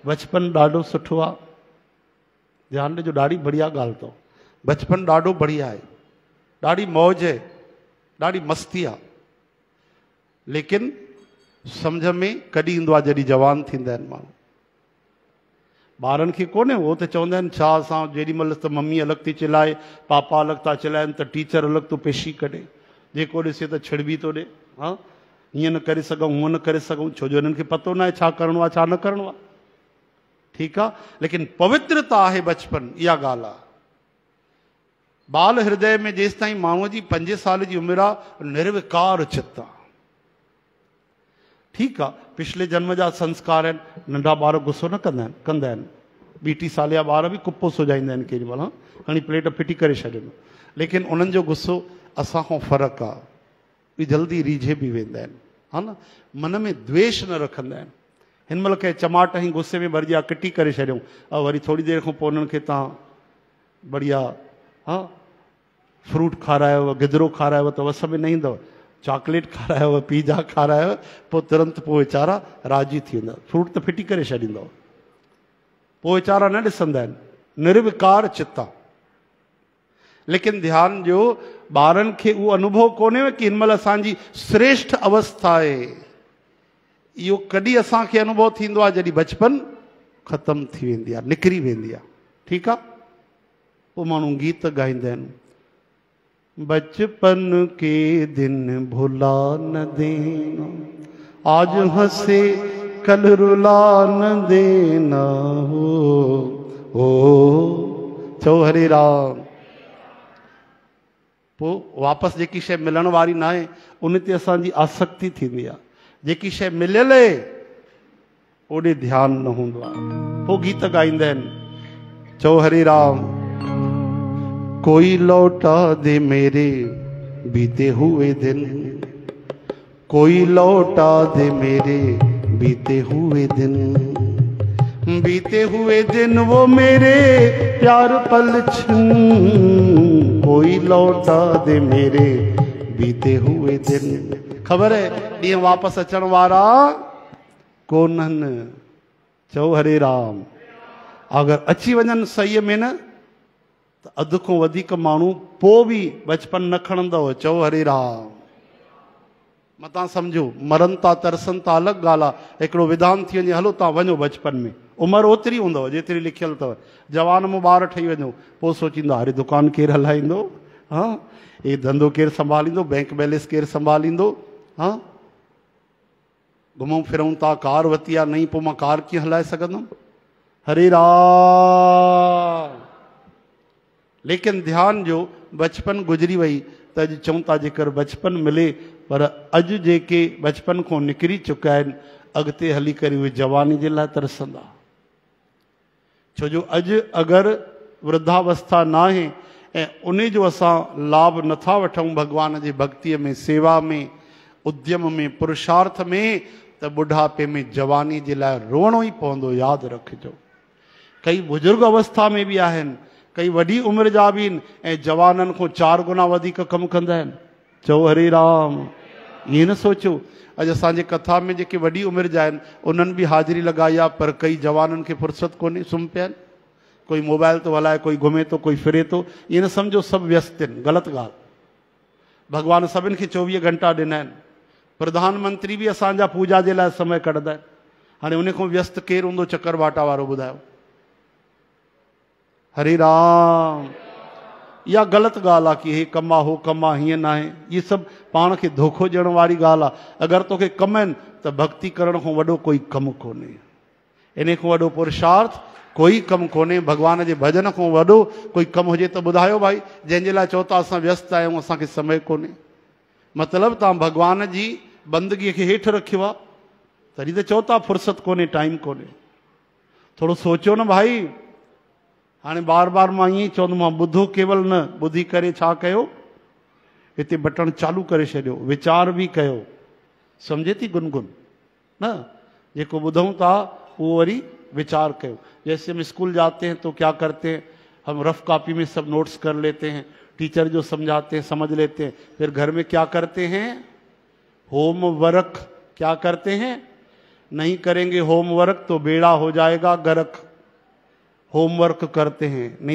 बचपन ॾाढो सुठो आहे, ध्यानु ॾिजो, ॾाढी बढ़िया ॻाल्हि अथव। बचपन ॾाढो बढ़िया आहे, ॾाढी मौज आहे, ॾाढी मस्ती आहे, लेकिन सम्झ में कॾहिं ईंदो आहे जॾहिं जवान थींदा आहिनि माण्हू। ॿारनि खे कोन्हे, उहो त चवंदा आहिनि छा असां जेॾी महिल त मम्मी अलॻि थी चिल्लाए, पापा अलॻि था चिल्लाइनि त टीचर अलॻि थो पेशी कढे, जेको ॾिसे त छिड़बी थो ॾे। हा, हीअं न करे सघूं, हूअं न करे सघूं, छो जो हिननि खे पतो न आहे छा करिणो आहे छा न करिणो आहे। ठीकु आहे, लेकिन पवित्रता आहे बचपन, इहा ॻाल्हि आहे। बाल हृदय में जेसि ताईं माण्हूअ जी 5 साल जी उमिरि आहे, निर्विकार चित्त आहे। ठीकु आहे, पिछले जन्म जा संस्कार आहिनि, नंढा ॿार गुस्सो न कंदा आहिनि, 20 साल जा ॿार बि कुप्पो सुझाईंदा आहिनि केॾी महिल, खणी प्लेट फिटी करे छॾींदो, लेकिन उन्हनि जो गुस्सो असां खां फ़र्क़ु आहे, बि जल्दी रीझे बि वेंदा आहिनि, हा न, मन में द्वेष न रखंदा आहिनि। हिन महिल कंहिं चमाट ई गुस्से में भरिजी किटी करे छॾियूं, ऐं वरी थोरी देरि खां पोइ उन्हनि खे तव्हां बढ़िया हा फ्रूट खारायो, गिदरो खारायो त वस में न ईंदव, चॉकलेट खारायो, पिज़ा खारायो, पोइ तुरंत पोइ वीचारा राज़ी थी वेंदा, फ्रूट त फिटी करे छॾींदव, पोइ वीचारा न ॾिसंदा आहिनि, निर्विकार चित्त आहे। लेकिन ध्यानु ॾियो, ॿारनि खे उहो अनुभव कोन्हे कि हिन महिल असांजी श्रेष्ठ अवस्था आहे। इहो कॾहिं असांखे अनुभव थींदो आहे जॾहिं बचपन ख़तमु थी वेंदी आहे, निकिरी वेंदी आहे। ठीकु आहे, पोइ माण्हू गीत ॻाईंदा आहिनि, बचपन के दिन भुला न देना, आज हंसे कल रुला न देना, हो चओ हरे राम। पोइ वापसि जेकी शइ मिलण वारी न आहे उन ते असांजी आसक्ति थींदी आहे, जेकी शइ मिलियल आहे ओॾे ध्यानु न हूंदो आहे। पोइ गीत ॻाईंदा आहिनि, चओ हरे राम। कोई लौटा दे मेरे बीते हुए दिन, कोई लौटा दे मेरे बीते हुए दिन, बीते हुए दिन वो मेरे प्यार पल छिन, कोई लौटा दे मेरे बीते हुए दिन। ख़बर है ॾींहं वापसि अचण वारा कोन्हनि, चओ हरे राम। अगरि अची वञनि सही में न त अधु खां वधीक माण्हू पोइ बि बचपन न खणंदव, चओ हरे राम। मतां सम्झो, मरनि था तरसनि था अलॻि ॻाल्हि आहे, हिकिड़ो विधान थी वञे हलो तव्हां वञो बचपन में, उमिरि ओतिरी हूंदव जेतिरी लिखियल अथव, जवान में ॿार ठही वञो, पोइ सोचींदा अरे दुकानु केरु हलाईंदो, हा हे धंधो केरु संभालींदो, बैंक बैलेंस केरु संभालींदो, हा घुमूं फिरूं था, कार वरिती आहे नई, पोइ मां कार कीअं हलाए सघंदुमि, हरे राम। लेकिन ध्यानु ॾियो, बचपन गुज़री वई त अॼु चऊं था जेकर बचपन मिले, पर अॼु जेके बचपन खां निकिरी चुका आहिनि अॻिते हली करे उहे जवानी जे लाइ तरसंदा। छो जो अॼु अगरि वृद्धावस्था न आहे ऐं उन जो असां लाभ नथा वठूं भॻवान जी भक्तीअ में, सेवा में, उद्यम में, पुरुषार्थ में, त बुढ़ापे में जवानी जे लाइ रोअणो ई पवंदो, यादि रखिजो। कई बुजुर्ग अवस्था में बि आहिनि, कई वॾी उमिरि जा बि आहिनि ऐं जवाननि खां 4 गुना वधीक कमु कंदा आहिनि, चओ हरे राम। ईअं न सोचो अॼु असांजे कथा में जेके वॾी उमिरि जा आहिनि उन्हनि बि हाज़िरी लॻाई आहे, पर कई जवाननि खे फुर्सत कोन्हे, सुम्ही पिया आहिनि, कोई मोबाइल थो हलाए, कोई घुमे थो, कोई फिरे थो। ईअं न सम्झो सभु व्यस्त आहिनि, ग़लति ॻाल्हि। भॻवान सभिनि खे 24 घंटा ॾिना आहिनि, प्रधानमंत्री बि असांजा पूजा जे लाइ समय कढंदा आहिनि, हाणे उन खां व्यस्त केरु हूंदो चकर बाटा वारो, ॿुधायो। हरे राम। इहा ग़लति ॻाल्हि आहे कि हे कमु आहे, हो कमु आहे, हीअं न आहे। इहे सभु पाण खे धोखो ॾियण वारी ॻाल्हि आहे। अगरि तोखे कमु आहिनि त भक्ति करण खां वॾो कोई कमु कोन्हे, इन खां वॾो पुरुषार्थ कोई कमु कोन्हे, भॻवान जे भॼन खां वॾो कोई कमु हुजे त ॿुधायो भाई, जंहिंजे लाइ चओ था असां व्यस्त आहियूं, असांखे समय कोन्हे। मतिलबु तव्हां भॻवान जी बंदगीअ खे हेठि रखियो आहे तॾहिं त चओ था फुर्सत कोन्हे, टाइम कोन्हे। थोरो सोचियो न भाई। हाणे बार बार मां ईअं ई चवंदोमांव, ॿुधो केवल न, ॿुधी करे छा कयो, हिते बटण चालू करे छॾियो, वीचार बि कयो। सम्झे थी गुनगुन न, जेको ॿुधूं था उहो वरी विचार कयो। जैसे हम स्कूल जाते हैं तो क्या करते हैं, हम रफ कॉपी में सब नोट्स कर लेते हैं, टीचर जो समझाते हैं समझ लेते हैं, फिर घर में क्या करते हैं, होमवर्क क्या करते हैं, नहीं करेंगे होमवर्क तो बेड़ा हो जाएगा गर्क। होमवर्क करते हैं नहीं